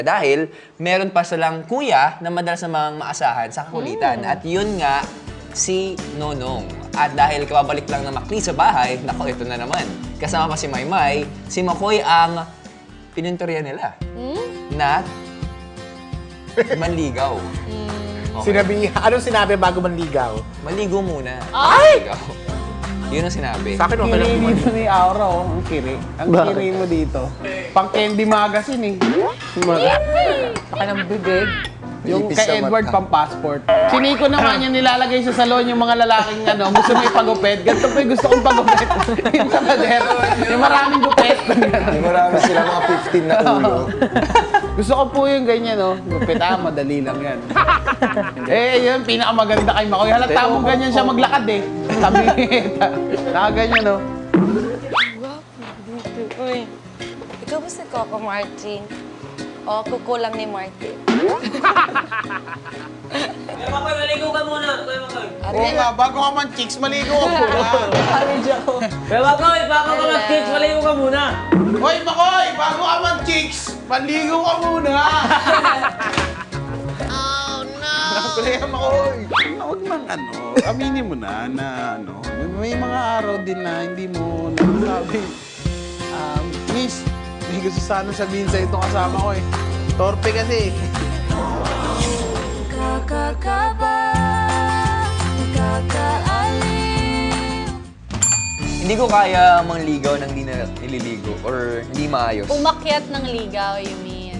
Dahil meron pa silang kuya na madalas namang maasahan sa kakulitan. At yun nga, si Nonong. At dahil kababalik lang na Makli sa bahay, nako, ito na naman. Kasama pa si Maymay, si Makoy ang pinunturya nila na manligaw. Okay. Anong sinabi bago manligaw? Maligo muna. Ay! Manligaw. Yun ang sinabi. Sa akin, okay lang Kiri naman. dito ni Aura, oh. Ang kiri. Ang kiri mo dito. Pang Candy Magazine, eh. Saka ng bibig. Yung Ipis sa kay Edward mata. pang passport. Siniko naman yung nilalagay sa salon yung mga lalaking gusto mo ipagupit. Ganito po yung gusto kong pagupit. Yung sa pader. Yung maraming gupit. Marami sila mga 15 na ulo. Gusto ko po yung ganyan, no? Gupit, madali lang yan. Yun, pinakamaganda kay Makoy. Halata mo ganyan siya maglakad, eh. Sabi, nakaganyan, no? Uy, ikaw ba si Coco Martin? O kukulam ni Martin? Kuya Makoy, maligo ka muna. Kuya Makoy. Oo nga, bago ka man chicks, maligo ka muna. Kuya Makoy, bago ka mag-kids, maligo ka muna. Hoy, Makoy, bago ka man chicks, maligo ka muna. Oh, no! Kuya Makoy. Huwag mang aminin mo na may mga araw din na hindi mo nasabi. Miss, may gusto sana sabihin sa itong kasama ko eh. Torpe kasi. Hindi ko kaya mangligaw nang hindi na nililigo or hindi maayos. Umakyat ng ligaw, you mean?